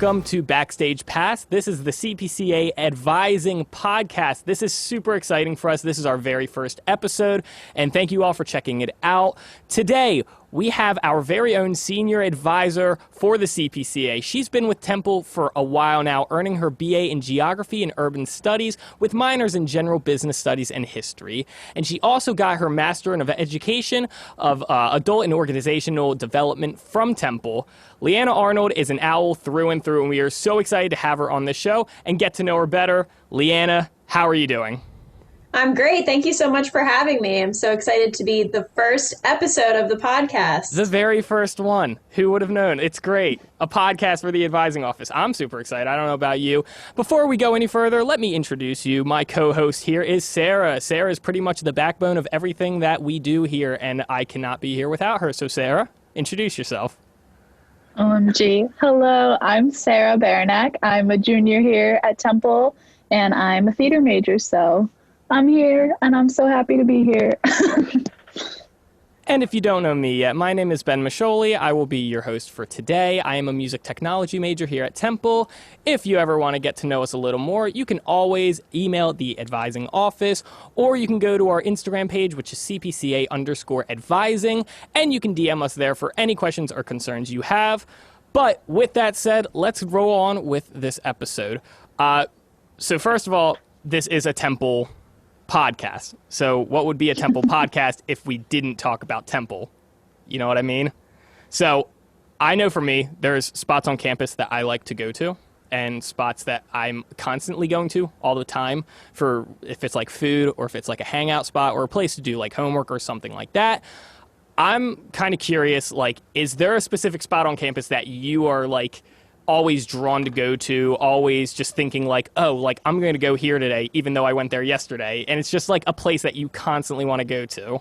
Welcome to Backstage Pass. This is the CPCA Advising Podcast. This is super exciting for us. This is our very first episode, and thank you all for checking it out. Today, we have our very own senior advisor for the CPCA. She's been with Temple for a while now, earning her BA in Geography and Urban Studies with minors in General Business Studies and History. And she also got her Master in Education of Adult and Organizational Development from Temple. Leanna Arnold is an owl through and through, and we are so excited to have her on this show and get to know her better. Leanna, how are you doing? I'm great. Thank you so much for having me. I'm so excited to be the first episode of the podcast. The very first one. Who would have known? It's great. A podcast for the advising office. I'm super excited. I don't know about you. Before we go any further, let me introduce you. My co-host here is Sarah. Sarah is pretty much the backbone of everything that we do here, and I cannot be here without her. So Sarah, introduce yourself. OMG. Hello, I'm Sarah Baranek. I'm a junior here at Temple, and I'm a theater major, so I'm here, and I'm so happy to be here. And if you don't know me yet, my name is Ben Masholi. I will be your host for today. I am a music technology major here at Temple. If you ever want to get to know us a little more, you can always email the advising office, or you can go to our Instagram page, which is CPCA_advising, and you can DM us there for any questions or concerns you have. But with that said, let's roll on with this episode. So first of all, this is a Temple podcast. So what would be a Temple podcast if we didn't talk about Temple? You know what I mean? So I know for me, there's spots on campus that I like to go to and spots that I'm constantly going to all the time for if it's like food or if it's like a hangout spot or a place to do like homework or something like that. I'm kind of curious, like, is there a specific spot on campus that you are like always drawn to go to, always just thinking like, oh, like I'm going to go here today, even though I went there yesterday. And it's just like a place that you constantly want to go to.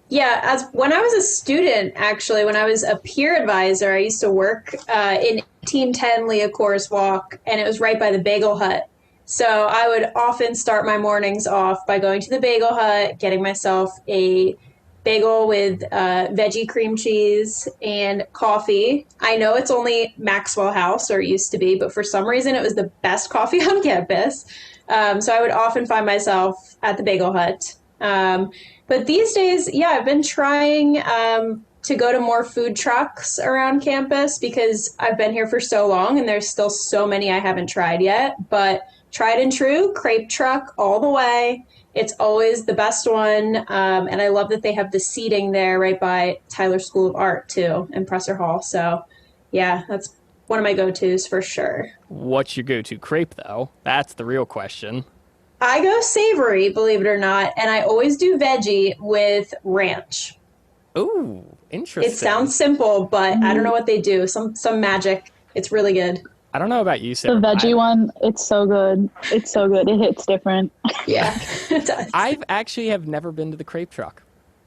Yeah, when I was a student, actually, when I was a peer advisor, I used to work in 1810 Leah Corus Walk, and it was right by the Bagel Hut. So I would often start my mornings off by going to the Bagel Hut, getting myself a bagel with veggie cream cheese and coffee. I know it's only Maxwell House, or it used to be, but for some reason it was the best coffee on campus. So I would often find myself at the Bagel Hut. But these days, yeah, I've been trying to go to more food trucks around campus because I've been here for so long and there's still so many I haven't tried yet. But tried and true, crepe truck all the way. It's always the best one, and I love that they have the seating there right by Tyler School of Art, too, and Presser Hall. So, yeah, that's one of my go-tos for sure. What's your go-to crepe, though? That's the real question. I go savory, believe it or not, and I always do veggie with ranch. Ooh, interesting. It sounds simple, but I don't know what they do. Some magic. It's really good. I don't know about you, Sarah. The veggie one, it's so good. It's so good. It hits different. Yeah, it does. I've actually have never been to the crepe truck.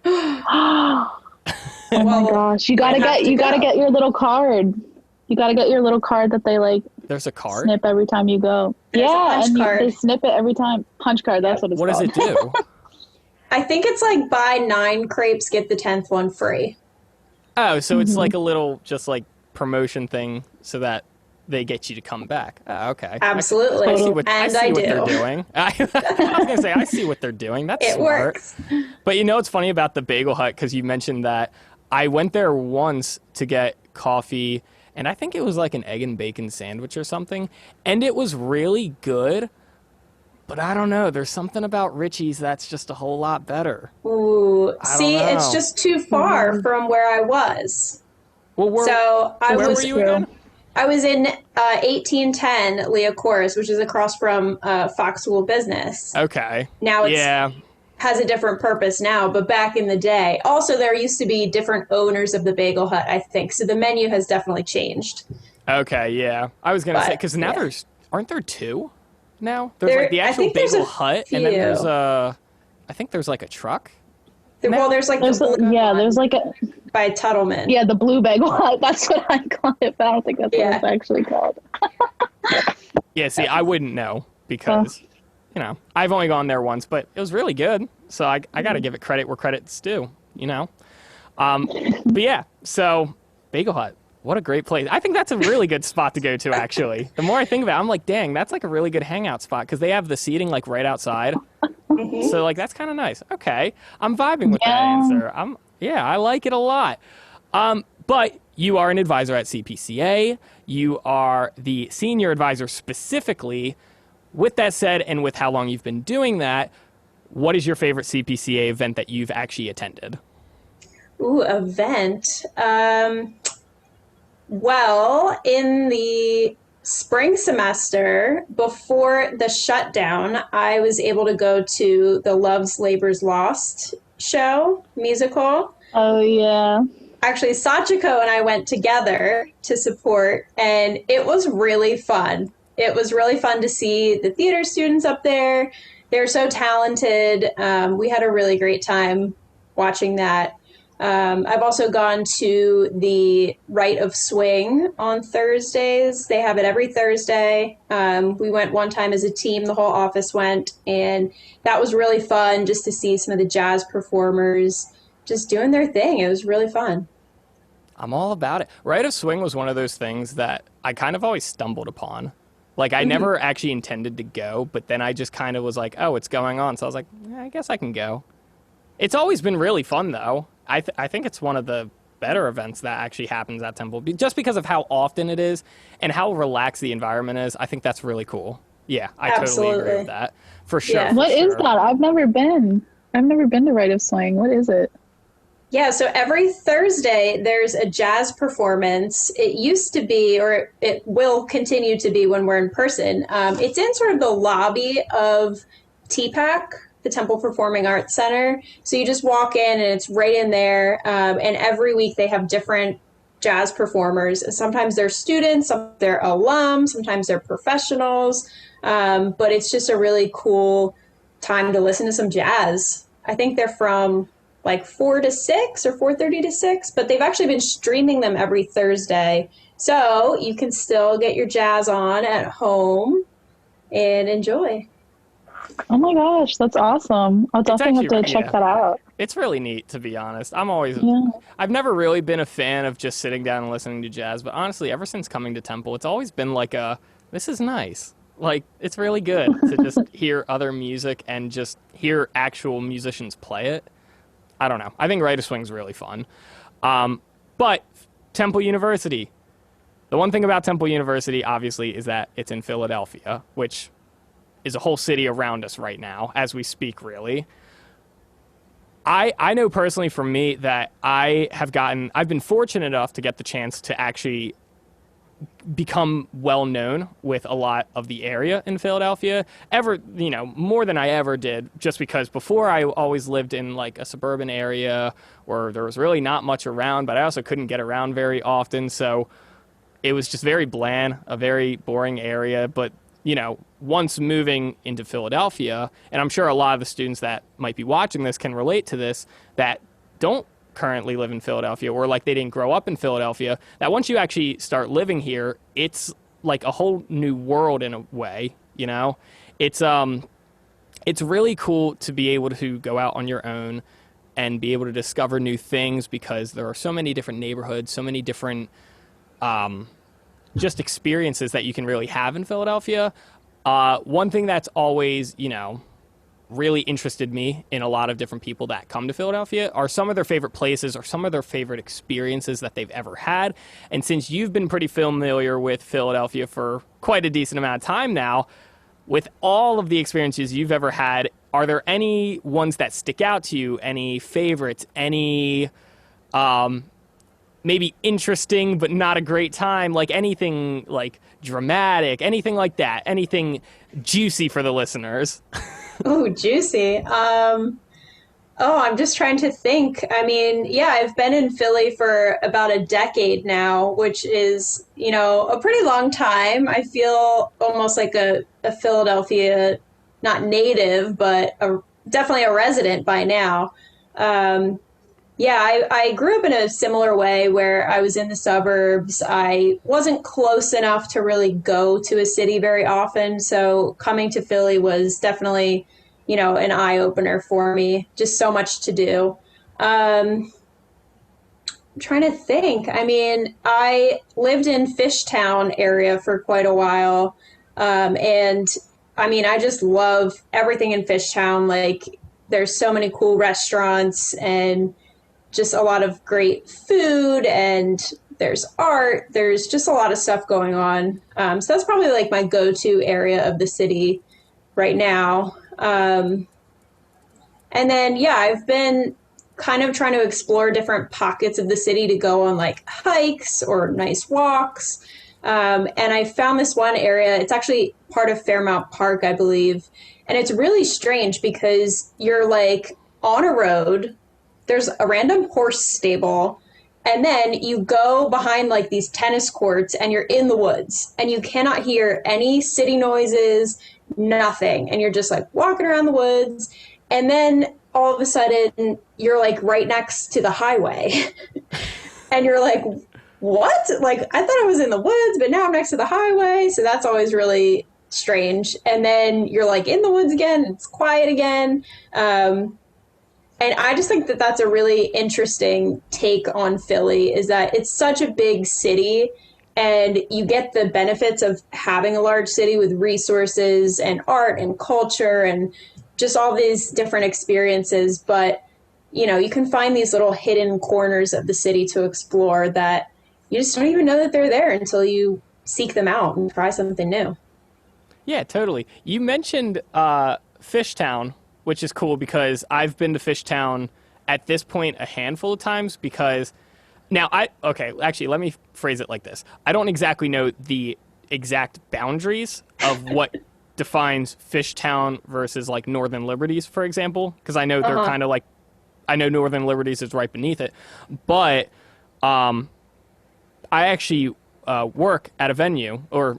Oh my gosh. You gotta get your little card. You gotta get your little card that they like. There's a card? Snip every time you go. There's a punch card. They snip it every time. Punch card, that's what it's called. What does it do? I think it's like buy 9 crepes, get the 10th one free. Oh, so it's like a little just like promotion thing so that they get you to come back. Oh, okay. Absolutely. I see what I they're do. doing. I was going to say, I see what they're doing. That's smart. Works. But you know what's funny about the Bagel Hut, because you mentioned that I went there once to get coffee, and I think it was like an egg and bacon sandwich or something, and it was really good. But I don't know. There's something about Richie's that's just a whole lot better. Ooh. See, it's just too far from where I was. Well, where were you again? I was in 1810 Leah Corus, which is across from Fox School of Business. Okay. Now it has a different purpose now, but back in the day. Also, there used to be different owners of the Bagel Hut, I think. So the menu has definitely changed. Okay, yeah. I was going to say, because now aren't there 2 now? There's like the actual Bagel Hut, and then there's I think there's like a truck. Well, there's like there's like a by Tuttleman. Yeah, the Blue Bagel Hut. That's what I call it, but I don't think that's what it's actually called. Yeah, see, I wouldn't know because, you know, I've only gone there once, but it was really good. So I got to give it credit where credit's due, you know. But yeah, so Bagel Hut. What a great place. I think that's a really good spot to go to, actually. The more I think about it, I'm like, dang, that's like a really good hangout spot because they have the seating like right outside. So like that's kind of nice. Okay. I'm vibing with that answer. Yeah, I like it a lot. But you are an advisor at CPCA. You are the senior advisor specifically. With that said, and with how long you've been doing that, what is your favorite CPCA event that you've actually attended? Ooh, event. Well, in the spring semester, before the shutdown, I was able to go to the Love's Labor's Lost show, musical. Oh, yeah. Actually, Sachiko and I went together to support, and it was really fun. It was really fun to see the theater students up there. They're so talented. We had a really great time watching that. I've also gone to the Rite of Swing on Thursdays. They have it every Thursday. We went one time as a team, the whole office went, and that was really fun just to see some of the jazz performers just doing their thing. It was really fun. I'm all about it. Rite of Swing was one of those things that I kind of always stumbled upon. Like, I never actually intended to go, but then I just kind of was like, oh, it's going on. So I was like, yeah, I guess I can go. It's always been really fun, though. I think it's one of the better events that actually happens at Temple, just because of how often it is and how relaxed the environment is. I think that's really cool. Yeah, I totally agree with that. For sure. Yeah. What is that? I've never been. I've never been to Rite of Swing. What is it? Yeah, so every Thursday there's a jazz performance. It used to be, or it will continue to be when we're in person. It's in sort of the lobby of TPAC, the Temple Performing Arts Center. So you just walk in and it's right in there. And every week they have different jazz performers. Sometimes they're students, sometimes they're alums, sometimes they're professionals. But it's just a really cool time to listen to some jazz. I think they're from like 4 to 6 or 4:30 to 6, but they've actually been streaming them every Thursday. So you can still get your jazz on at home and enjoy. Oh my gosh, that's awesome. I'll definitely have to check that out. It's really neat, to be honest. I've never really been a fan of just sitting down and listening to jazz, but honestly, ever since coming to Temple, it's always been like this is nice. Like, it's really good to just hear other music and just hear actual musicians play it. I don't know. I think Rite of Swing's really fun. But Temple University. The one thing about Temple University, obviously, is that it's in Philadelphia, which is a whole city around us right now, as we speak, really. I know personally for me that I've been fortunate enough to get the chance to actually become well known with a lot of the area in Philadelphia, more than I ever did, just because before I always lived in like a suburban area where there was really not much around, but I also couldn't get around very often. So it was just very bland, a very boring area. But, once moving into Philadelphia, and I'm sure a lot of the students that might be watching this can relate to this, that don't currently live in Philadelphia, or like they didn't grow up in Philadelphia, that once you actually start living here, it's like a whole new world in a way. It's really cool to be able to go out on your own and be able to discover new things, because there are so many different neighborhoods, so many different just experiences that you can really have in Philadelphia. One thing that's always really interested me in a lot of different people that come to Philadelphia are some of their favorite places or some of their favorite experiences that they've ever had. And since you've been pretty familiar with Philadelphia for quite a decent amount of time now, with all of the experiences you've ever had, are there any ones that stick out to you? Any favorites? Any maybe interesting but not a great time? Like anything like dramatic, anything like that? Anything juicy for the listeners? Oh, juicy. I'm just trying to think. I mean, yeah, I've been in Philly for about a decade now, which is, a pretty long time. I feel almost like a Philadelphia, not native, but definitely a resident by now. I grew up in a similar way where I was in the suburbs. I wasn't close enough to really go to a city very often. So coming to Philly was definitely, an eye opener for me. Just so much to do. trying to think. I mean, I lived in Fishtown area for quite a while. And I mean, I just love everything in Fishtown. Like, there's so many cool restaurants and just a lot of great food, and there's art. There's just a lot of stuff going on. So that's probably like my go-to area of the city right now. And then, yeah, I've been kind of trying to explore different pockets of the city to go on like hikes or nice walks. And I found this one area. It's actually part of Fairmount Park, I believe. And it's really strange because you're like on a road, there's a random horse stable, and then you go behind like these tennis courts and you're in the woods and you cannot hear any city noises, nothing. And you're just like walking around the woods. And then all of a sudden you're like right next to the highway and you're like, what? Like, I thought I was in the woods, but now I'm next to the highway. So that's always really strange. And then you're like in the woods again, it's quiet again. And I just think that that's a really interesting take on Philly, is that it's such a big city and you get the benefits of having a large city with resources and art and culture and just all these different experiences. But, you know, you can find these little hidden corners of the city to explore that you just don't even know that they're there until you seek them out and try something new. Yeah, totally. You mentioned Fishtown, which is cool because I've been to Fishtown at this point a handful of times because now actually, let me phrase it like this. I don't exactly know the exact boundaries of what defines Fishtown versus like Northern Liberties, for example, because I know they're kind of like, I know Northern Liberties is right beneath it, but I actually work at a venue, or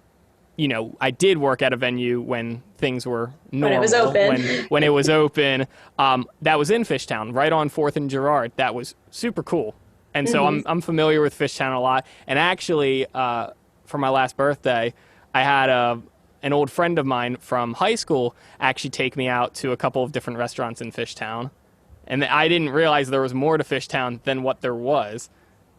you know, I did work at a venue when things were normal. When it was open. When it was open. That was in Fishtown, right on 4th and Girard. That was super cool. And so I'm familiar with Fishtown a lot. And actually, for my last birthday, I had an old friend of mine from high school actually take me out to a couple of different restaurants in Fishtown. And I didn't realize there was more to Fishtown than what there was.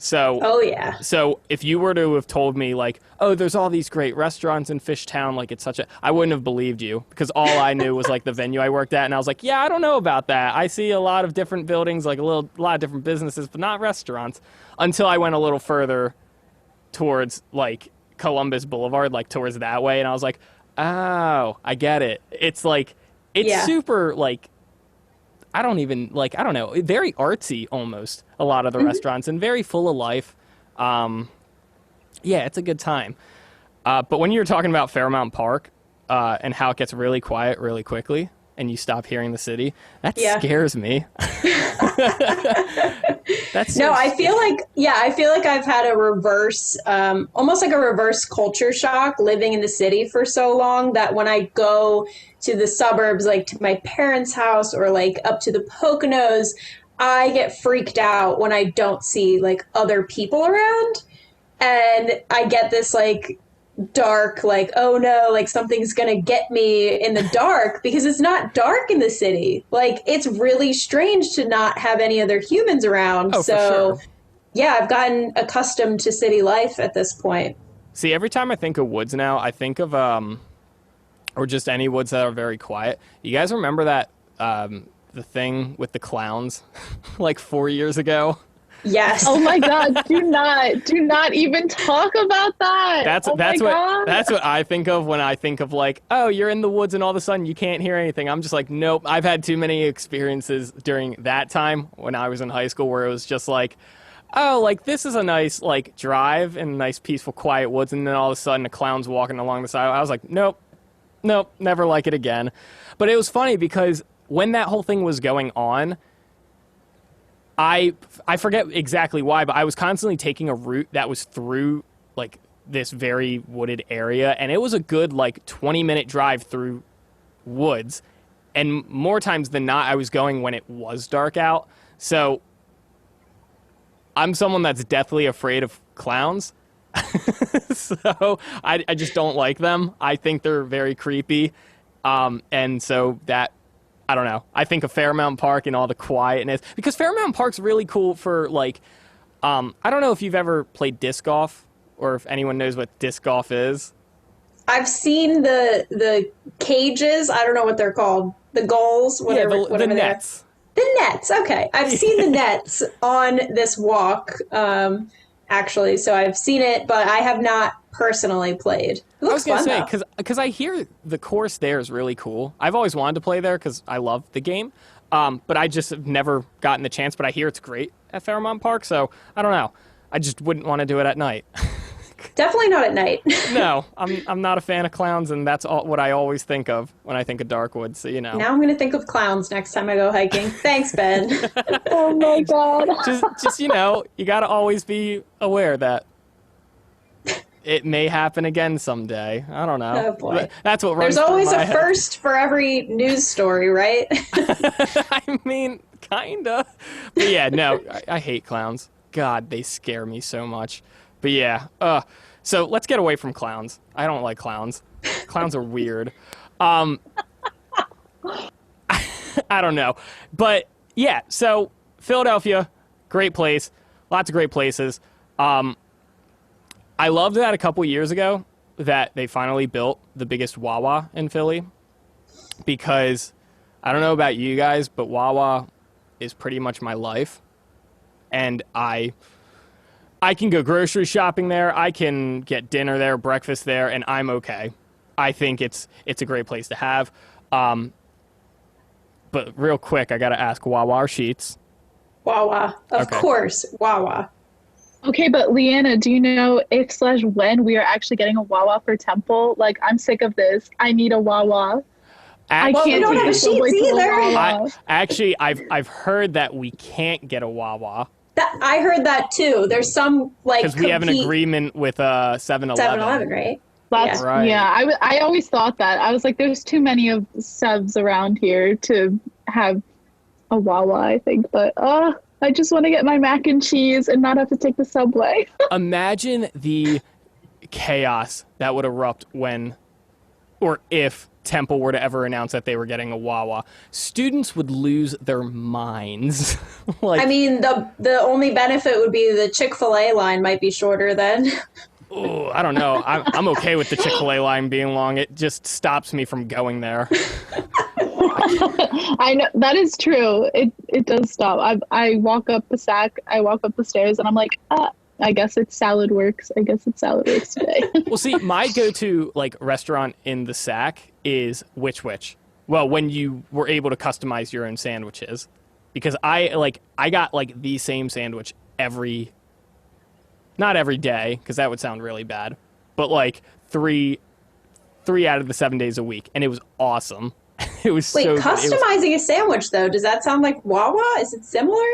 So, oh yeah. So if you were to have told me like, oh, there's all these great restaurants in Fishtown, like it's such a, I wouldn't have believed you because all I knew was like the venue I worked at. And I was like, yeah, I don't know about that. I see a lot of different buildings, like a lot of different businesses, but not restaurants, until I went a little further towards like Columbus Boulevard, like towards that way. And I was like, oh, I get it. It's like, it's super like, I don't know, very artsy almost, a lot of the restaurants, and very full of life. Yeah, it's a good time. But when you were talking about Fairmount Park and how it gets really quiet really quickly and you stop hearing the city, that scares me. That's so I feel like I've had a reverse, almost like a reverse culture shock living in the city for so long that when I go to the suburbs, like to my parents' house or like up to the Poconos, I get freaked out when I don't see like other people around. And I get this like dark, like, oh no, like something's gonna get me in the dark, because it's not dark in the city. Like, it's really strange to not have any other humans around. Oh, so for sure. Yeah, I've gotten accustomed to city life at this point. See, every time I think of woods now, I think of or just any woods that are very quiet. You guys remember that the thing with the clowns like 4 years ago? Yes. Oh my God! Do not even talk about that. That's what I think of when I think of like, oh, you're in the woods and all of a sudden you can't hear anything. I'm just like, nope. I've had too many experiences during that time when I was in high school where it was just like, oh, like this is a nice like drive and nice peaceful quiet woods, and then all of a sudden a clown's walking along the side. I was like, nope, never like it again. But it was funny because when that whole thing was going on, I forget exactly why, but I was constantly taking a route that was through like this very wooded area, and it was a good like 20-minute drive through woods, and more times than not I was going when it was dark out. So I'm someone that's deathly afraid of clowns. So I just don't like them. I think they're very creepy, and so that, I don't know. I think of Fairmount Park and all the quietness, because Fairmount Park's really cool for like I don't know if you've ever played disc golf or if anyone knows what disc golf is. I've seen the cages. I don't know what they're called. The goals, whatever, the whatever they are. nets. The nets. Okay, I've seen the nets on this walk. Actually, so I've seen it, but I have not personally played. It looks I was fun, gonna say because I hear the course there is really cool. I've always wanted to play there because I love the game, but I just have never gotten the chance. But I hear it's great at Fairmont Park, so I don't know. I just wouldn't want to do it at night. Definitely not at night. No, I'm not a fan of clowns, and that's what I always think of when I think of Darkwood. So Now I'm going to think of clowns next time I go hiking. Thanks, Ben. Oh my God. just you got to always be aware that it may happen again someday. I don't know. Oh boy, that's what runs. There's always through my a head. first for every news story, right? I mean, kinda. But yeah, no, I hate clowns. God, they scare me so much. But yeah, so let's get away from clowns. I don't like clowns. Clowns are weird. I don't know. But yeah, so Philadelphia, great place. Lots of great places. I loved that a couple years ago that they finally built the biggest Wawa in Philly because I don't know about you guys, but Wawa is pretty much my life. And I can go grocery shopping there. I can get dinner there, breakfast there, and I'm okay. I think it's a great place to have. But real quick, I got to ask, Wawa or Sheets? Wawa. Of course, Wawa. Okay, but Leanna, do you know if/when we are actually getting a Wawa for Temple? Like, I'm sick of this. I need a Wawa. I Well, we can't don't do have a this all the way Sheets to a either. Wawa. Actually, I've heard that we can't get a Wawa I heard that too. There's some because we have an agreement with 7-Eleven. 7-Eleven, right? That's Right. yeah. I always thought that. I was like, there's too many of Sevs around here to have a Wawa. I think, but I just want to get my mac and cheese and not have to take the subway. Imagine the chaos that would erupt when, or if, Temple were to ever announce that they were getting a Wawa. Students would lose their minds. I mean, the only benefit would be the Chick-fil-A line might be shorter then. Oh, I don't know. I'm okay with the Chick-fil-A line being long. It just stops me from going there. I know that is true. It does stop. I walk up the stack. I walk up the stairs, and I'm like, I guess it's Salad Works. I guess it's Salad Works today. Well, see, my go-to restaurant in the Sac is Which. Well, when you were able to customize your own sandwiches, because I got the same sandwich not every day, because that would sound really bad, but three out of the 7 days a week, and it was awesome. It was Wait, so good. customizing a sandwich though, does that sound like Wawa? Is it similar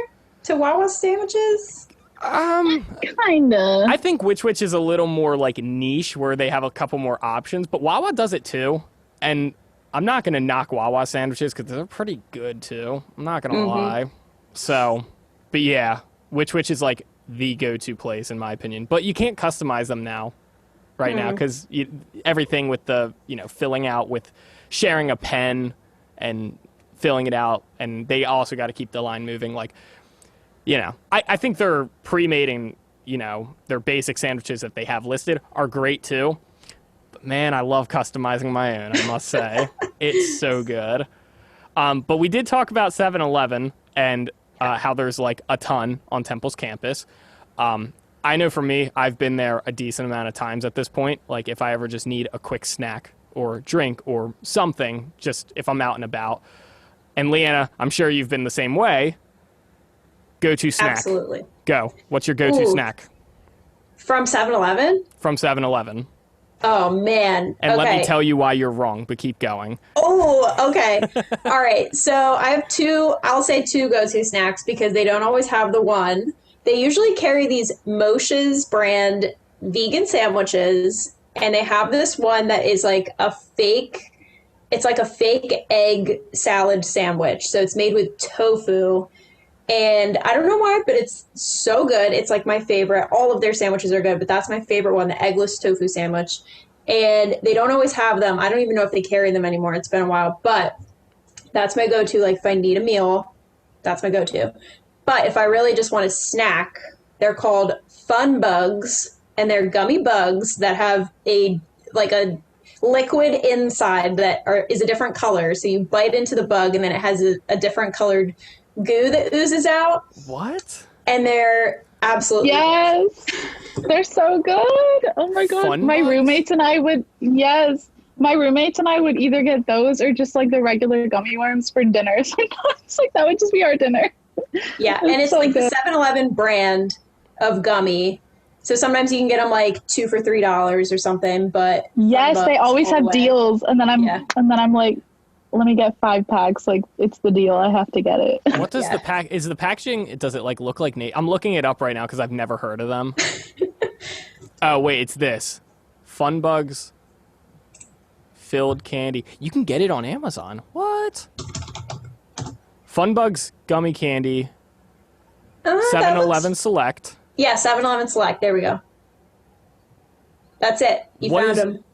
to Wawa sandwiches? Kinda. I think Which is a little more niche, where they have a couple more options, but Wawa does it too. And I'm not gonna knock Wawa sandwiches because they're pretty good too. I'm not gonna lie. So, but yeah, Which is the go-to place in my opinion. But you can't customize them now, now, because everything with the filling out with sharing a pen and filling it out, and they also got to keep the line moving. I think their pre-made and, their basic sandwiches that they have listed are great too. But man, I love customizing my own, I must say. It's so good. But we did talk about 7-Eleven and how there's a ton on Temple's campus. I know for me, I've been there a decent amount of times at this point. If I ever just need a quick snack or drink or something, just if I'm out and about. And Leanna, I'm sure you've been the same way. Go-to snack. Absolutely. Go. What's your go-to snack? From 7-Eleven? From 7-Eleven. Oh, man. And okay. let me tell you why you're wrong, but keep going. Oh, okay. All right. So I have I'll say two go-to snacks because they don't always have the one. They usually carry these Moshe's brand vegan sandwiches, and they have this one that is it's like a fake egg salad sandwich. So it's made with tofu. And I don't know why, but it's so good. It's my favorite. All of their sandwiches are good, but that's my favorite one, the eggless tofu sandwich. And they don't always have them. I don't even know if they carry them anymore. It's been a while, but that's my go-to. If I need a meal, that's my go-to. But if I really just want a snack, They're called Fun Bugs, and they're gummy bugs that have a liquid inside that is a different color. So you bite into the bug, and then it has a different colored goo that oozes out. What? And they're absolutely Yes, they're so good. Oh my god, Fun my bugs? roommates and I would my roommates and I would either get those or just like the regular gummy worms for dinner. Sometimes like that would just be our dinner. Yeah, and it's so like good. the 7-Eleven brand of gummy. So sometimes you can get them like 2 for $3 or something. But Yes, they always have deals, and then I'm like, let me get 5 packs. Like it's the deal. I have to get it. What does the pack? Is the packaging? Does it like look like? I'm looking it up right now because I've never heard of them. Oh wait, it's this. Fun Bugs filled candy. You can get it on Amazon. What? Fun Bugs gummy candy. 7-Eleven Select. Yeah, 7-Eleven Select. There we go. That's it. You found them.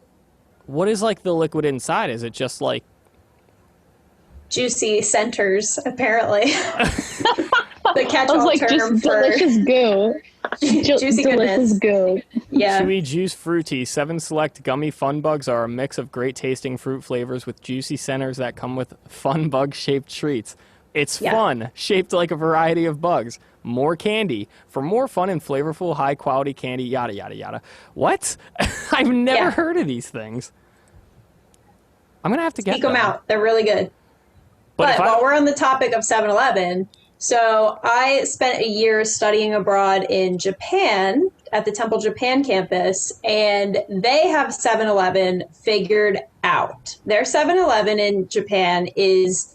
What is like the liquid inside? Is it just like Juicy centers, apparently. The catch-all like, term just for delicious goo. juicy delicious goodness. goo. Yeah. chewy juice fruity? 7 Select gummy Fun Bugs are a mix of great tasting fruit flavors with juicy centers that come with Fun Bug shaped treats. It's fun, shaped like a variety of bugs. More candy. For more fun and flavorful, high-quality candy, yada, yada, yada. What? I've never heard of these things. I'm going to have to get Seek them out. They're really good. But while we're on the topic of 7-Eleven, so I spent a year studying abroad in Japan at the Temple Japan campus, and they have 7-Eleven figured out. Their 7-Eleven in Japan is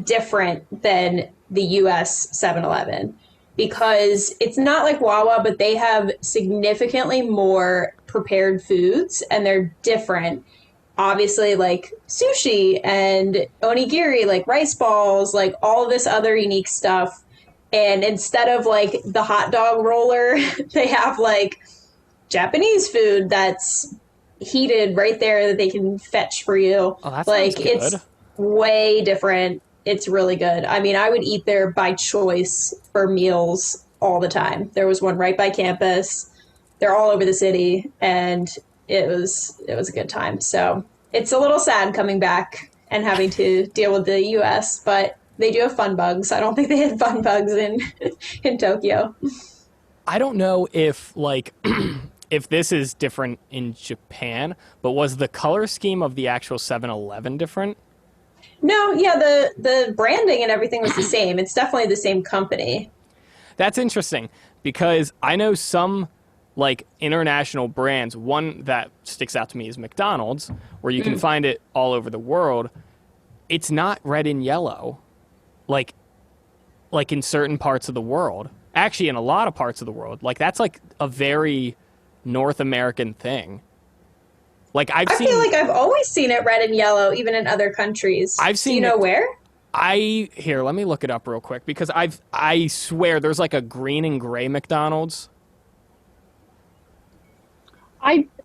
different than the US 7-Eleven because it's not like Wawa, but they have significantly more prepared foods and they're different. Obviously, like sushi and onigiri, like rice balls, like all of this other unique stuff. And instead of like the hot dog roller, they have like Japanese food that's heated right there that they can fetch for you. Oh, that sounds like good. It's way different. It's really good. I mean, I would eat there by choice for meals all the time. There was one right by campus. They're all over the city, and it was a good time. So it's a little sad coming back and having to deal with the U.S., but they do have Fun Bugs. I don't think they had Fun Bugs in Tokyo. I don't know if like if this is different in Japan, but was the color scheme of the actual 7-Eleven different? No, yeah, the branding and everything was the same. It's definitely the same company. That's interesting because I know some like international brands. One that sticks out to me is McDonald's, where you can find it all over the world. It's not red and yellow, like in certain parts of the world. Actually, in a lot of parts of the world, like that's like a very North American thing. Like I feel like I've always seen it red and yellow, even in other countries. I've seen. Do you know where? Here, let me look it up real quick because I swear there's like a green and gray McDonald's.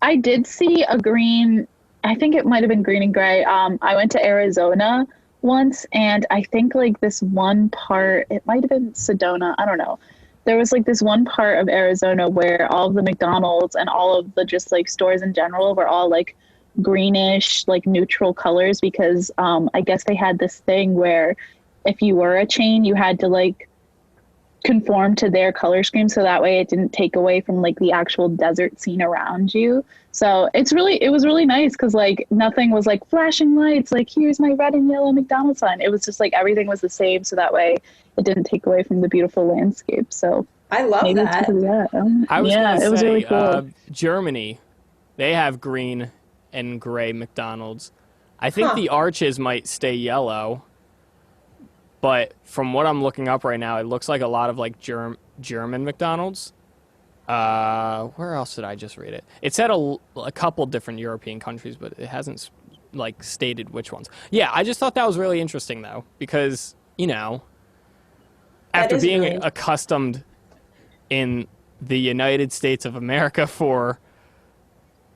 I did see a green. I think it might have been green and gray. I went to Arizona once, and I think like this one part, it might have been Sedona. I don't know. There was like this one part of Arizona where all of the McDonald's and all of the just like stores in general were all like greenish, like neutral colors because I guess they had this thing where if you were a chain, you had to like conform to their color scheme so that way it didn't take away from like the actual desert scene around you. So it was really nice because like nothing was like flashing lights, like here's my red and yellow McDonald's sign. It was just like everything was the same so that way it didn't take away from the beautiful landscape. So I love that. I was yeah, gonna it was say, really cool. Germany, they have green and gray McDonald's. I think the arches might stay yellow, but from what I'm looking up right now, it looks like a lot of like German McDonald's. Where else did I just read it? It said a couple different European countries, but it hasn't like stated which ones. Yeah, I just thought that was really interesting though, because you know, after being really accustomed in the United States of America for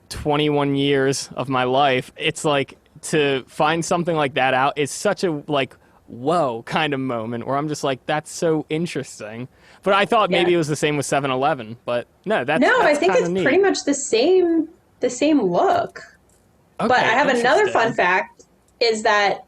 21 years of my life, it's like to find something like that out. It's such a like whoa kind of moment where I'm just like, that's so interesting. But I thought maybe Yeah. it was the same with 7-Eleven, but no, No, that's I think kind it's of neat. pretty much the same look. But I Okay, have another fun interesting. fact is that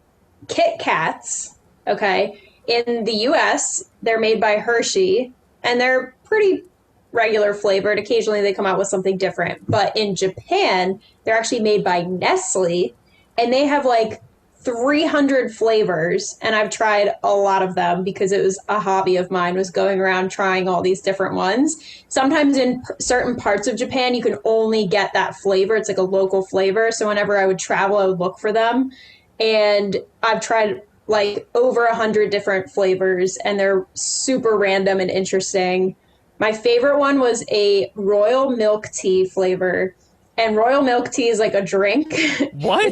Kit Kats, okay, in the US, they're made by Hershey and they're pretty regular flavored. Occasionally they come out with something different. But in Japan, they're actually made by Nestle and they have like 300 flavors, and I've tried a lot of them because it was a hobby of mine, was going around trying all these different ones. Sometimes in certain parts of Japan you can only get that flavor. It's like a local flavor, so whenever I would travel I would look for them, and I've tried like over 100 different flavors and they're super random and interesting. My favorite one was a royal milk tea flavor, and royal milk tea is like a drink. What?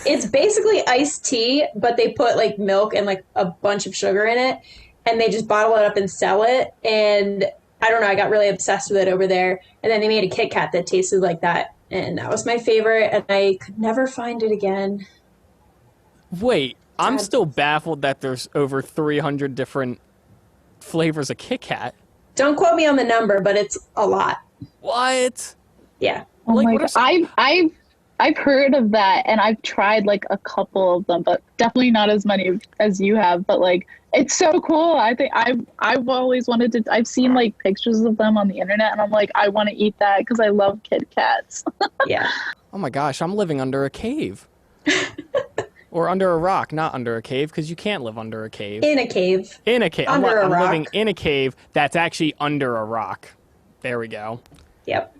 It's basically iced tea, but they put like milk and like a bunch of sugar in it, and they just bottle it up and sell it. And I don't know, I got really obsessed with it over there. And then they made a Kit Kat that tasted like that, and that was my favorite. And I could never find it again. Wait, I'm Sad. still baffled that there's over 300 different flavors of Kit Kat. Don't quote me on the number, but it's a lot. What? Yeah. Oh Like, my what are god, some- I've heard of that, and I've tried like a couple of them, but definitely not as many as you have. But like, it's so cool. I think I've always wanted to. I've seen like pictures of them on the internet, and I'm like, I want to eat that because I love Kit Kats. Yeah. Oh my gosh, I'm living under a cave. Or under a rock, not under a cave, because you can't live under a cave. In a cave. In a cave. Under a I'm rock. living in a cave that's actually under a rock. There we go. Yep.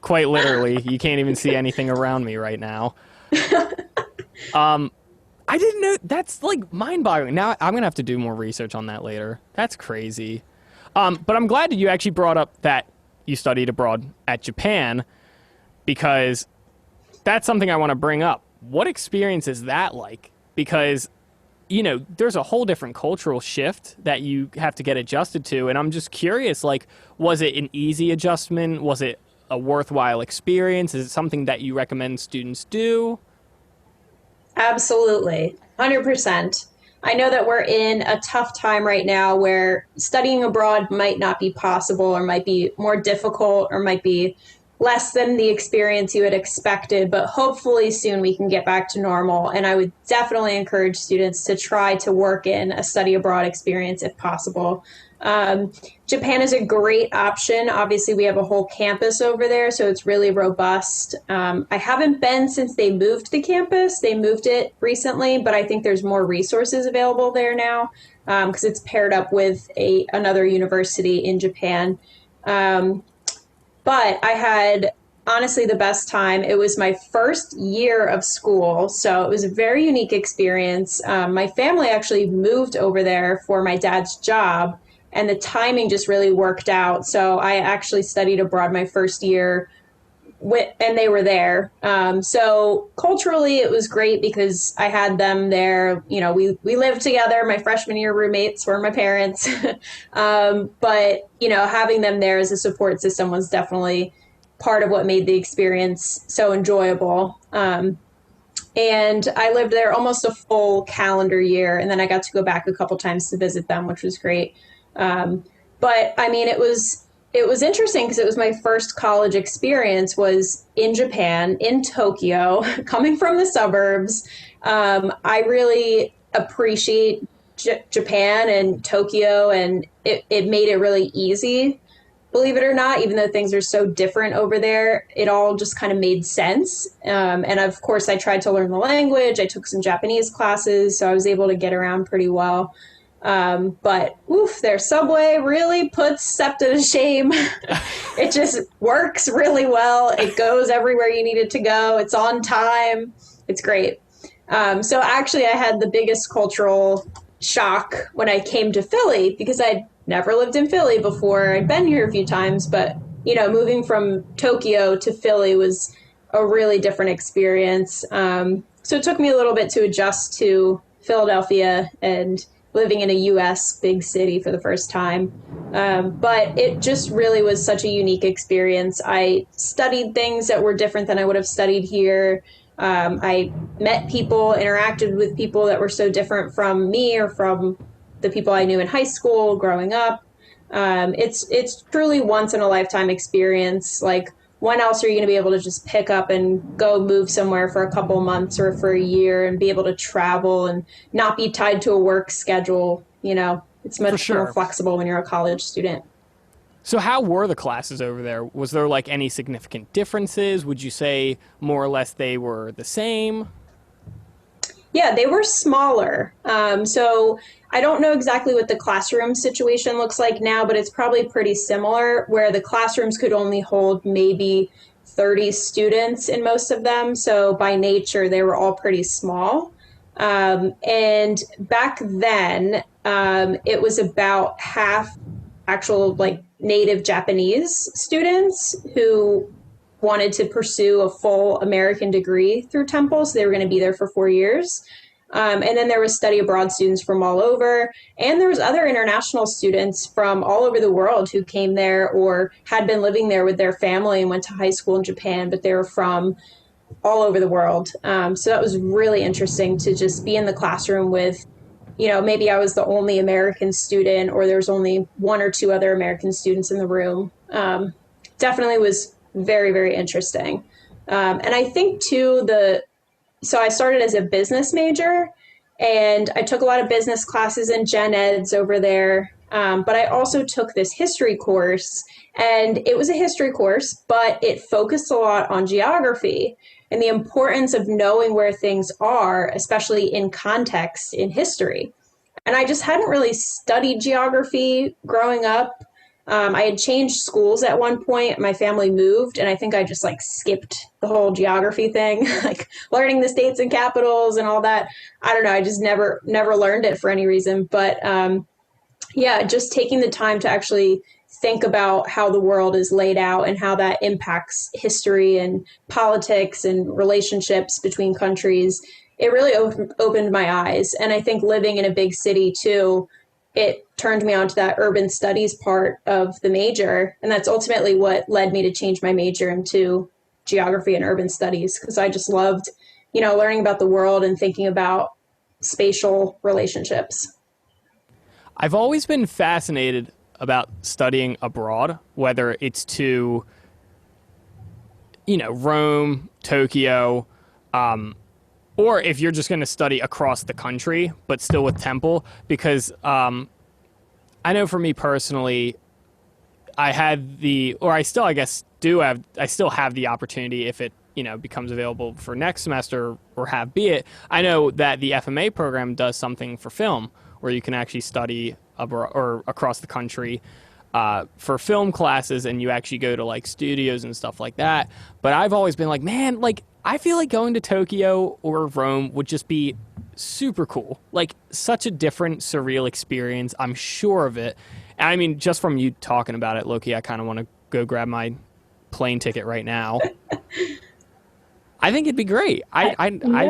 Quite literally, you can't even see anything around me right now. I didn't know. That's like mind-boggling. Now I'm gonna have to do more research on that later. That's crazy. But I'm glad that you actually brought up that you studied abroad at Japan, because that's something I want to bring up. What experience is that like? Because, you know, there's a whole different cultural shift that you have to get adjusted to. And I'm just curious, like, was it an easy adjustment? Was it a worthwhile experience? Is it something that you recommend students do? Absolutely. 100%. I know that we're in a tough time right now where studying abroad might not be possible, or might be more difficult, or might be less than the experience you had expected, but hopefully soon we can get back to normal. And I would definitely encourage students to try to work in a study abroad experience if possible. Japan is a great option. Obviously, we have a whole campus over there, so it's really robust. I haven't been since they moved the campus. They moved it recently, but I think there's more resources available there now because it's paired up with another university in Japan. But I had honestly the best time. It was my first year of school, so it was a very unique experience. My family actually moved over there for my dad's job, and the timing just really worked out. So I actually studied abroad my first year, and they were there. So culturally, it was great because I had them there. You know, we lived together. My freshman year roommates were my parents. But, you know, having them there as a support system was definitely part of what made the experience so enjoyable. And I lived there almost a full calendar year, and then I got to go back a couple times to visit them, which was great. But I mean, it was interesting because it was my first college experience was in Japan, in Tokyo, coming from the suburbs. I really appreciate Japan and Tokyo, and it made it really easy, believe it or not, even though things are so different over there. It all just kind of made sense. And of course, I tried to learn the language. I took some Japanese classes, so I was able to get around pretty well. But oof, their subway really puts SEPTA to shame. It just works really well. It goes everywhere you need it to go. It's on time. It's great. So actually, I had the biggest cultural shock when I came to Philly because I'd never lived in Philly before. I'd been here a few times, but you know, moving from Tokyo to Philly was a really different experience. So it took me a little bit to adjust to Philadelphia and living in a U.S. big city for the first time. But it just really was such a unique experience. I studied things that were different than I would have studied here. I met people, interacted with people that were so different from me or from the people I knew in high school growing up. It's truly once in a lifetime experience. Like, when else are you going to be able to just pick up and go move somewhere for a couple months or for a year and be able to travel and not be tied to a work schedule? You know, it's much more flexible when you're a college student. So how were the classes over there? Was there like any significant differences? Would you say more or less they were the same? Yeah, they were smaller. So I don't know exactly what the classroom situation looks like now, but it's probably pretty similar, where the classrooms could only hold maybe 30 students in most of them. So by nature, they were all pretty small. And back then, it was about half actual like native Japanese students who wanted to pursue a full American degree through Temple. So they were going to be there for 4 years. And then there was study abroad students from all over. And there was other international students from all over the world who came there or had been living there with their family and went to high school in Japan, but they were from all over the world. So that was really interesting to just be in the classroom with, you know, maybe I was the only American student or there was only one or two other American students in the room. Definitely was very, very interesting. And I think too, so I started as a business major and I took a lot of business classes and gen eds over there. But I also took this history course, and it was a history course, but it focused a lot on geography and the importance of knowing where things are, especially in context in history. And I just hadn't really studied geography growing up. I had changed schools at one point. My family moved, and I think I just like skipped the whole geography thing, like learning the states and capitals and all that. I don't know. I just never learned it for any reason. But yeah, just taking the time to actually think about how the world is laid out and how that impacts history and politics and relationships between countries, it really opened my eyes. And I think living in a big city too, it turned me on to that urban studies part of the major. And that's ultimately what led me to change my major into geography and urban studies, because I just loved, you know, learning about the world and thinking about spatial relationships. I've always been fascinated about studying abroad, whether it's to, you know, Rome, Tokyo, or if you're just going to study across the country, but still with Temple, because I know for me personally, I still have the opportunity if it, you know, becomes available for next semester or have be it. I know that the FMA program does something for film where you can actually study abroad or across the country for film classes, and you actually go to like studios and stuff like that. But I've always been like, man, like I feel like going to Tokyo or Rome would just be super cool. Like such a different, surreal experience. I'm sure of it. And I mean, just from you talking about it, Loki, I kind of want to go grab my plane ticket right now. I think it'd be great. I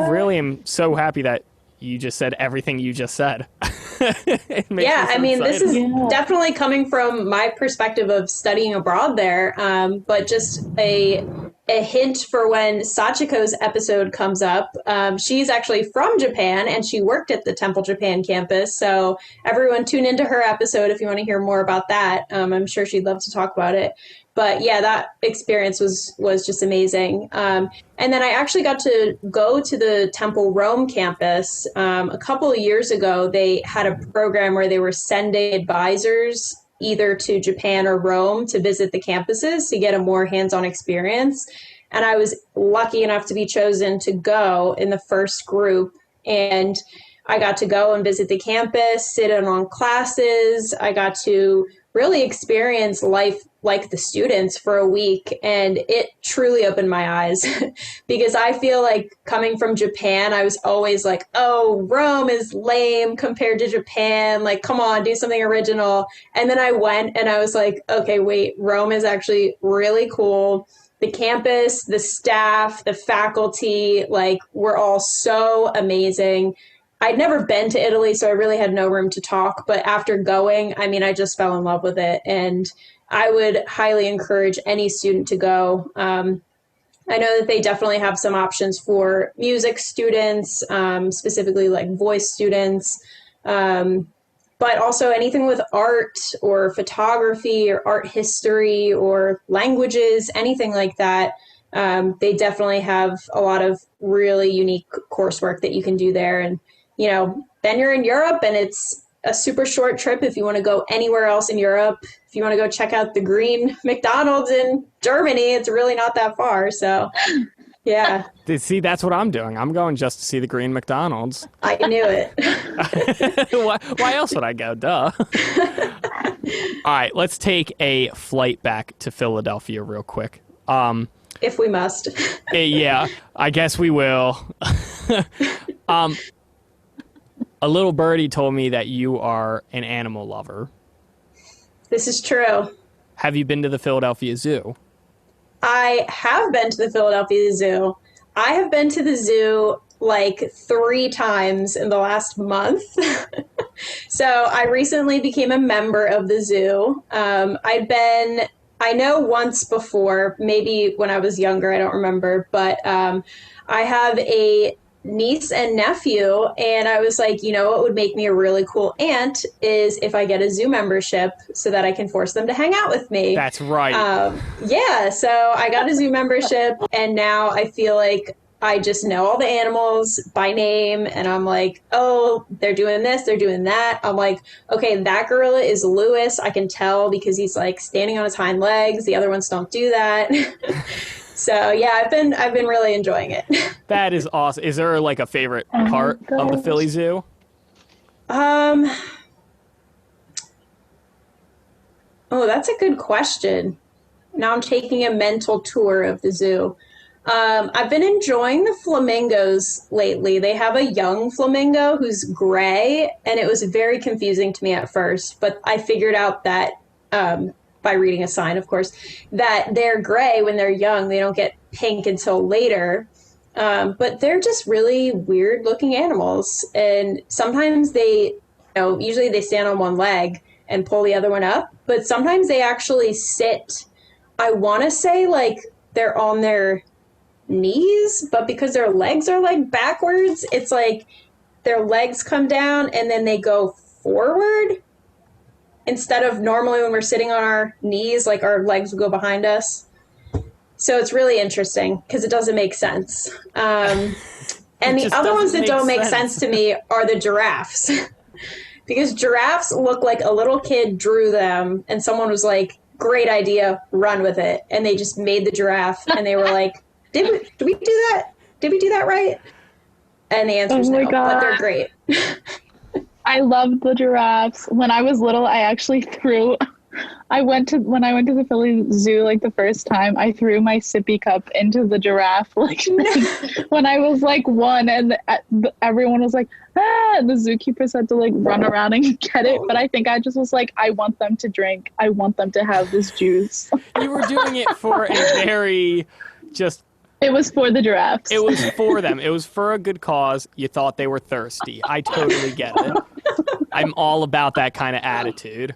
really am so happy that you just said everything you just said. Yeah, I mean, this is definitely coming from my perspective of studying abroad there, but just a hint for when Sachiko's episode comes up. She's actually from Japan, and she worked at the Temple Japan campus, so everyone tune into her episode if you want to hear more about that. I'm sure she'd love to talk about it. But yeah, that experience was just amazing. And then I actually got to go to the Temple Rome campus. A couple of years ago, they had a program where they were sending advisors either to Japan or Rome to visit the campuses to get a more hands-on experience. And I was lucky enough to be chosen to go in the first group. And I got to go and visit the campus, sit in on classes. I got to really experience life like the students for a week, and it truly opened my eyes because I feel like coming from Japan, I was always like, oh, Rome is lame compared to Japan. Like, come on, do something original. And then I went and I was like, okay, wait, Rome is actually really cool. The campus, the staff, the faculty, like, we're all so amazing. I'd never been to Italy, so I really had no room to talk. But after going, I mean, I just fell in love with it. And I would highly encourage any student to go. I know that they definitely have some options for music students, specifically like voice students, but also anything with art or photography or art history or languages, anything like that. They definitely have a lot of really unique coursework that you can do there. And, then you're in Europe and it's a super short trip if you want to go anywhere else in Europe. If you want to go check out the green McDonald's in Germany, it's really not that far. So, yeah. See, that's what I'm doing. I'm going just to see the green McDonald's. I knew it. Why else would I go? Duh. All right, let's take a flight back to Philadelphia real quick. If we must. Yeah, I guess we will. A little birdie told me that you are an animal lover. This is true. Have you been to the Philadelphia Zoo? I have been to the Philadelphia Zoo. I have been to the zoo like 3 times in the last month. So I recently became a member of the zoo. I know once before, maybe when I was younger, I don't remember, but I have a niece and nephew, and I was like, what would make me a really cool aunt is if I get a zoo membership so that I can force them to hang out with me. That's right. Yeah, so I got a zoo membership, and now I feel like I just know all the animals by name, and I'm like, oh, they're doing this, they're doing that. I'm like, okay, that gorilla is Lewis. I can tell because he's like standing on his hind legs. The other ones don't do that. So yeah, I've been really enjoying it. That is awesome. Is there like a favorite part of the Philly Zoo? Oh, that's a good question. Now I'm taking a mental tour of the zoo. I've been enjoying the flamingos lately. They have a young flamingo who's gray, and it was very confusing to me at first, but I figured out that by reading a sign, of course, that they're gray when they're young. They don't get pink until later. But they're just really weird looking animals. And sometimes they, usually they stand on one leg and pull the other one up, but sometimes they actually sit, I want to say like they're on their knees, but because their legs are like backwards, it's like their legs come down and then they go forward. Instead of normally when we're sitting on our knees, like our legs will go behind us. So it's really interesting because it doesn't make sense. And the other ones that don't make sense to me are the giraffes. Because giraffes look like a little kid drew them and someone was like, great idea, run with it. And they just made the giraffe and they were like, did we do that? Did we do that right? And the answer is no, but they're great. I loved the giraffes. When I was little, I actually when I went to the Philly Zoo, like the first time, I threw my sippy cup into the giraffe, like when I was like 1, and everyone was like, ah, and the zookeepers had to like run around and get it. But I think I just was like, I want them to drink. I want them to have this juice. You were doing it for a very It was for the giraffes. It was for them. It was for a good cause. You thought they were thirsty. I totally get it. I'm all about that kind of attitude.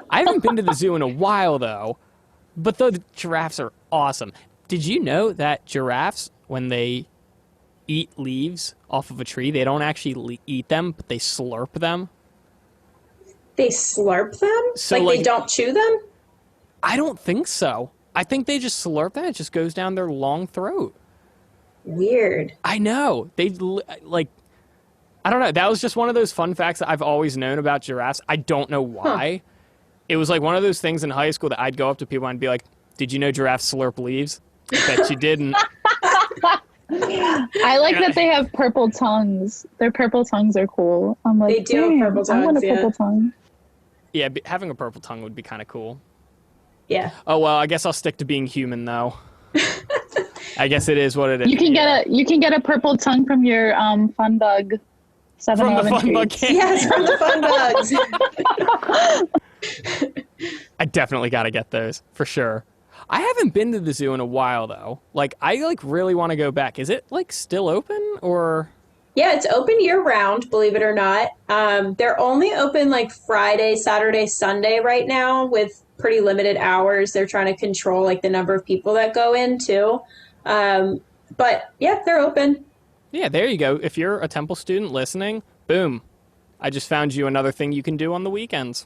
I haven't been to the zoo in a while, though, but the giraffes are awesome. Did you know that giraffes, when they eat leaves off of a tree, they don't actually eat them, but they slurp them? They slurp them? So, like they don't chew them? I don't think so. I think they just slurp them. It just goes down their long throat. Weird. I know. They, like, I don't know. That was just one of those fun facts that I've always known about giraffes. I don't know why. Huh. It was like one of those things in high school that I'd go up to people and be like, did you know giraffes slurp leaves? I bet you didn't. I like that they have purple tongues. Their purple tongues are cool. I'm like, they do have purple tongues. I want a purple tongue. Yeah, having a purple tongue would be kind of cool. Yeah. Oh, well, I guess I'll stick to being human, though. I guess it is what it is. You can get a purple tongue from your Fun Bug 7-Eleven From the Fun Bug candy. Yes, from the Fun Bugs. I definitely got to get those, for sure. I haven't been to the zoo in a while, though. Like, I really want to go back. Is it, still open, or...? Yeah, it's open year-round, believe it or not. They're only open, Friday, Saturday, Sunday right now with pretty limited hours. They're trying to control, the number of people that go in, too. But yeah, they're open. Yeah, there you go. If you're a Temple student listening, boom. I just found you another thing you can do on the weekends.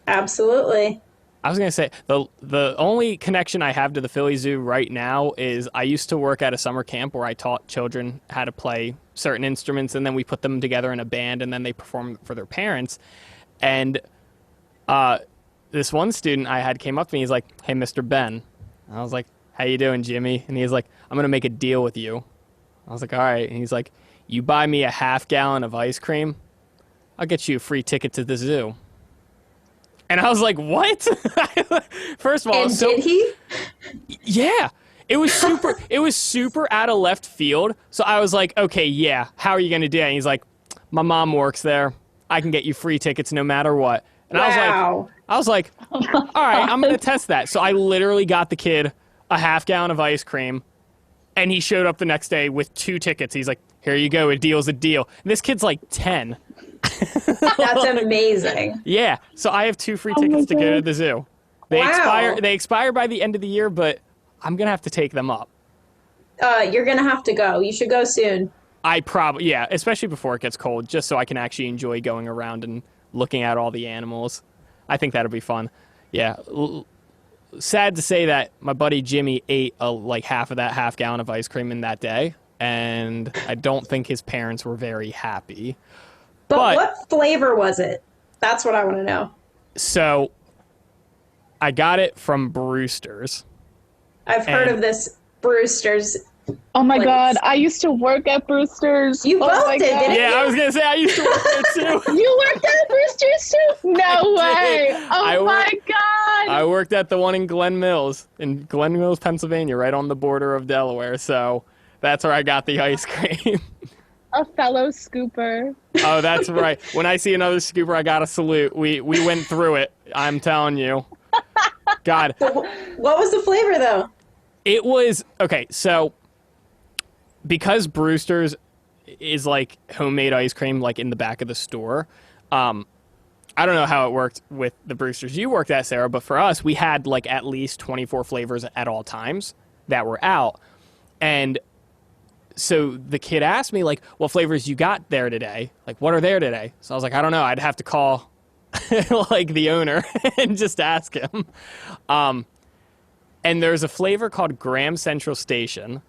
Absolutely. I was going to say, the only connection I have to the Philly Zoo right now is I used to work at a summer camp where I taught children how to play certain instruments, and then we put them together in a band, and then they perform for their parents. And this one student I had came up to me. He's like, "Hey, Mr. Ben." I was like, "How you doing, Jimmy?" And he's like, "I'm going to make a deal with you." I was like, "All right." And he's like, "You buy me a half-gallon of ice cream, I'll get you a free ticket to the zoo." And I was like, "What?" First of all, And did he? yeah, it was super. It was super out of left field. So I was like, "Okay, yeah. How are you going to do it?" And he's like, "My mom works there. I can get you free tickets no matter what." And Wow. I was like, "All right, I'm going to test that." So I literally got the kid a half-gallon of ice cream, and he showed up the next day with 2 tickets. He's like, "Here you go. A deal's a deal." And this kid's like 10. That's amazing. Yeah, so I have 2 free tickets to go to the zoo. They Wow. expire by the end of the year, but I'm gonna have to take them up. You're gonna have to go. You should go soon. Yeah, especially before it gets cold, just so I can actually enjoy going around and looking at all the animals. I think that'll be fun. Yeah, sad to say that my buddy Jimmy ate like half of that half-gallon of ice cream in that day, and I don't think his parents were very happy. But what flavor was it? That's what I want to know. So I got it from Brewster's. I've heard of this Brewster's. Oh my Like- God, I used to work at Brewster's. You Oh both my did, God. didn't Yeah, I was gonna say I used to work there too. You worked at Brewster's too? No way. Oh I my worked- God. I worked at the one in Glen Mills, Pennsylvania, right on the border of Delaware. So that's where I got the ice cream. A fellow scooper. Oh, that's right. When I see another scooper, I gotta salute. We went through it. I'm telling you. God, What was the flavor though? it was okay. So because Brewster's is like homemade ice cream, like in the back of the store. I don't know how it worked with the Brewsters you worked at, Sarah, but for us, we had like at least 24 flavors at all times that were out. And so the kid asked me, like, what flavors you got there today? Like, what are there today? So I was like, I don't know. I'd have to call like the owner and just ask him. And there's a flavor called Graham Central Station,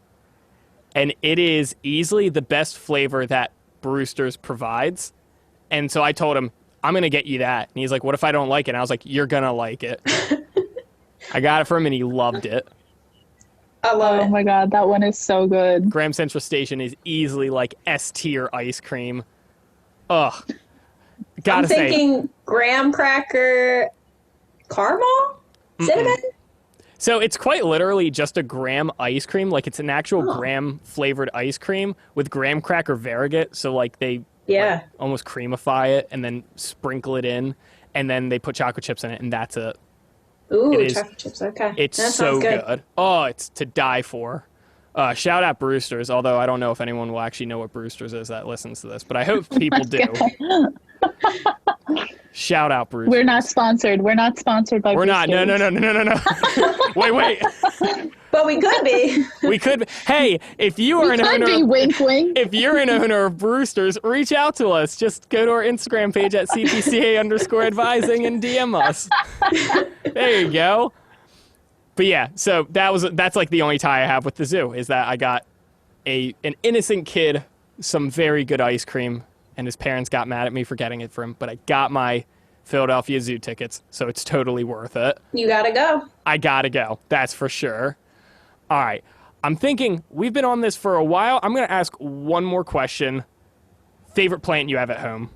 and it is easily the best flavor that Brewster's provides. And so I told him, I'm going to get you that. And he's like, what if I don't like it? And I was like, you're going to like it. I got it for him, and he loved it. I love Oh it. my God, that one is so good. Graham Central Station is easily like S-tier ice cream. Ugh. I'm Gotta say, thinking graham cracker, caramel, cinnamon. so it's quite literally just a graham ice cream. Like, it's an actual graham flavored ice cream with graham cracker variegate. So like they Yeah. almost creamify it and then sprinkle it in, and then they put chocolate chips in it, and that's it. Ooh, It is- chocolate chips. Okay. It's That so sounds good. Oh, it's to die for. Shout out Brewster's, although I don't know if anyone will actually know what Brewster's is that listens to this, but I hope people do. Shout out Brewster's. We're not sponsored. We're not sponsored by We're not. No. Brewster's. Wait. But we could be. We could. Hey, if you are We an could be owner, wink wink. if you're an owner of Brewster's, reach out to us. Just go to our Instagram page at CPCA_advising and DM us. There you go. But yeah, so that's like the only tie I have with the zoo is that I got an innocent kid some very good ice cream, and his parents got mad at me for getting it for him, but I got my Philadelphia Zoo tickets, so it's totally worth it. You gotta go. I gotta go. That's for sure. All right. I'm thinking we've been on this for a while. I'm going to ask one more question. Favorite plant you have at home?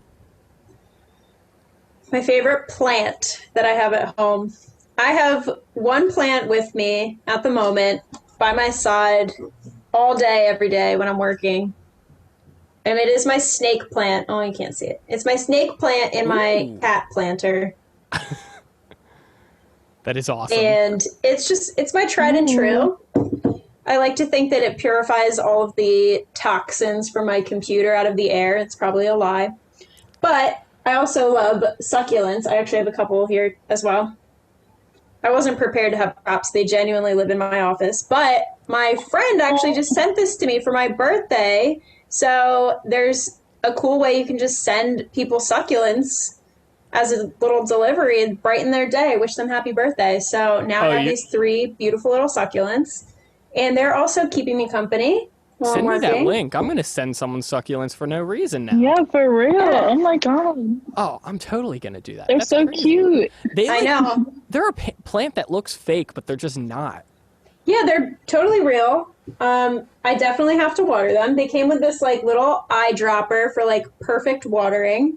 My favorite plant that I have at home. I have one plant with me at the moment by my side all day, every day when I'm working. And it is my snake plant. Oh, you can't see it. It's my snake plant in my cat planter. That is awesome. And it's my tried and true. I like to think that it purifies all of the toxins from my computer out of the air. It's probably a lie. But I also love succulents. I actually have a couple here as well. I wasn't prepared to have crops. They genuinely live in my office. But my friend actually just sent this to me for my birthday. So there's a cool way you can just send people succulents as a little delivery and brighten their day, wish them happy birthday. So now I have these 3 beautiful little succulents, and they're also keeping me company. Send me that link. I'm going to send someone succulents for no reason now. Yeah, for real. Oh my God. Oh, I'm totally going to do that. They're so cute. I know. They're a plant that looks fake, but they're just not. Yeah, they're totally real. I definitely have to water them. They came with this like little eyedropper for like perfect watering.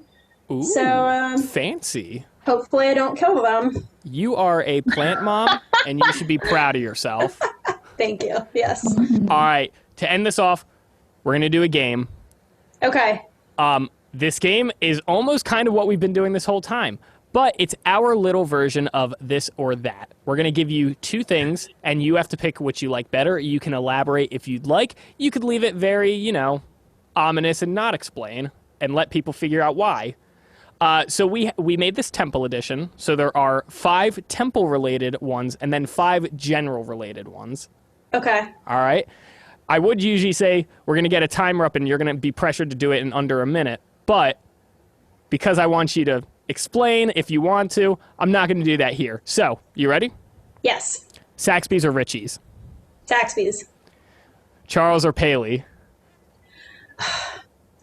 Ooh, so fancy. Hopefully I don't kill them. You are a plant mom, and you should be proud of yourself. Thank you. Yes. All right. To end this off, we're going to do a game. Okay. This game is almost kind of what we've been doing this whole time, but it's our little version of this or that. We're going to give you 2 things, and you have to pick which you like better. You can elaborate if you'd like. You could leave it very, ominous and not explain, and let people figure out why. So we made this temple edition. So there are 5 temple-related ones, and then 5 general-related ones. Okay. All right. I would usually say we're going to get a timer up and you're going to be pressured to do it in under a minute. But because I want you to explain if you want to, I'm not going to do that here. So, you ready? Yes. Saxby's or Richie's? Saxby's. Charles or Paley?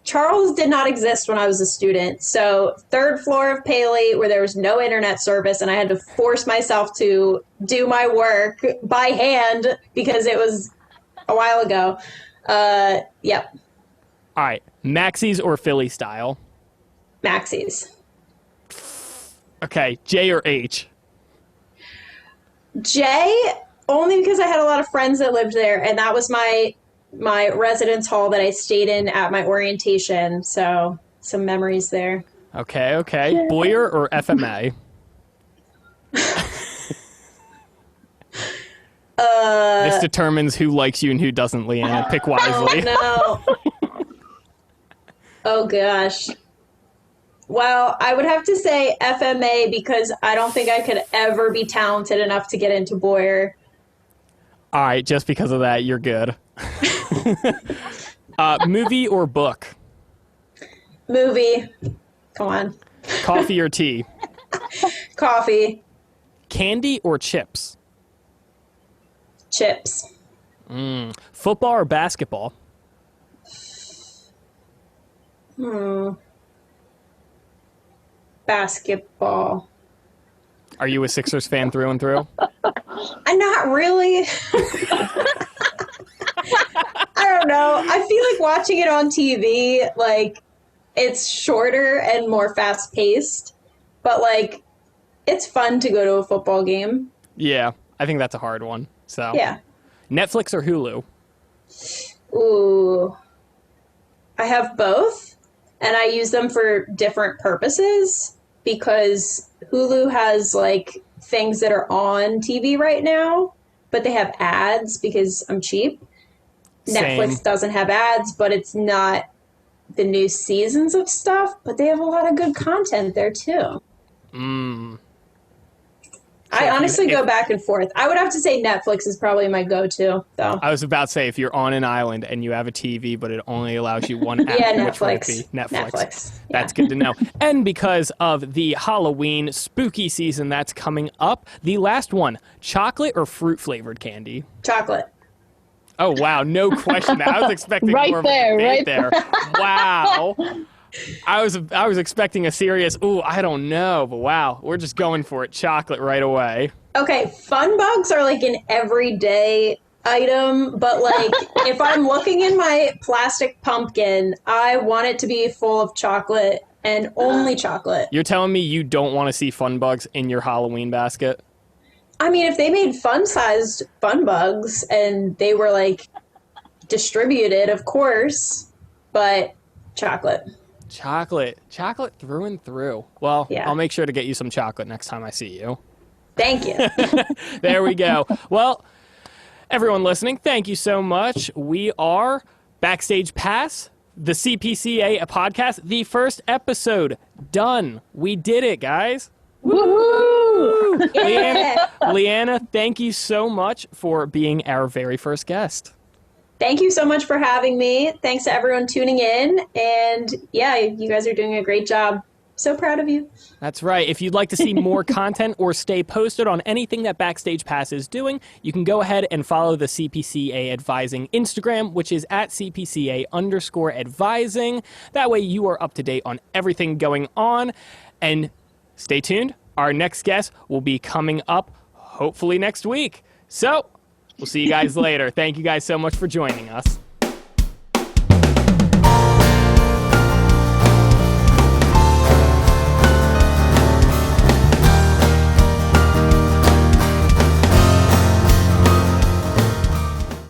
Charles did not exist when I was a student. So 3rd floor of Paley where there was no internet service and I had to force myself to do my work by hand because it was a while ago. Yep. All right. Maxie's or Philly style? Maxie's. Okay. J or H? J, only because I had a lot of friends that lived there, and that was my residence hall that I stayed in at my orientation. So some memories there. Okay. Boyer or FMA? This determines who likes you and who doesn't, Leanna. Pick wisely. Oh, no. Oh, gosh. Well, I would have to say FMA because I don't think I could ever be talented enough to get into Boyer. All right, just because of that, you're good. Movie or book? Movie. Come on. Coffee or tea? Coffee. Candy or chips? Chips. Football or basketball? Basketball. Are you a Sixers fan through and through? I'm not really. I don't know. I feel like watching it on TV, like, it's shorter and more fast-paced, but, like, it's fun to go to a football game. Yeah, I think that's a hard one. So yeah. Netflix or Hulu? Ooh. I have both, and I use them for different purposes because Hulu has, like, things that are on TV right now, but they have ads because I'm cheap. Same. Netflix doesn't have ads, but it's not the new seasons of stuff, but they have a lot of good content there, too. I honestly go back and forth. I would have to say Netflix is probably my go-to, though. I was about to say, if you're on an island and you have a TV, but it only allows you one app, yeah, which would it be? Netflix. That's good to know. And because of the Halloween spooky season that's coming up, the last one, chocolate or fruit-flavored candy? Chocolate. Oh, wow. No question. I was expecting more of a debate there. Wow. I was expecting a serious, I don't know, but wow, we're just going for it. Chocolate right away. Okay, fun bugs are like an everyday item, but like if I'm looking in my plastic pumpkin, I want it to be full of chocolate and only chocolate. You're telling me you don't want to see fun bugs in your Halloween basket? I mean, if they made fun-sized fun bugs and they were like distributed, of course, but chocolate. Chocolate through and through. Well, yeah. I'll make sure to get you some chocolate next time I see you. Thank you. There we go. Well, everyone listening, thank you so much. We are Backstage Pass, the CPCA podcast, the first episode done. We did it, guys. Woohoo! Leanna, thank you so much for being our very first guest. Thank you so much for having me. Thanks to everyone tuning in. And yeah, you guys are doing a great job. So proud of you. That's right. If you'd like to see more content or stay posted on anything that Backstage Pass is doing, you can go ahead and follow the CPCA Advising Instagram, which is at CPCA_advising. That way you are up to date on everything going on. And stay tuned. Our next guest will be coming up hopefully next week. So we'll see you guys later. Thank you guys so much for joining us.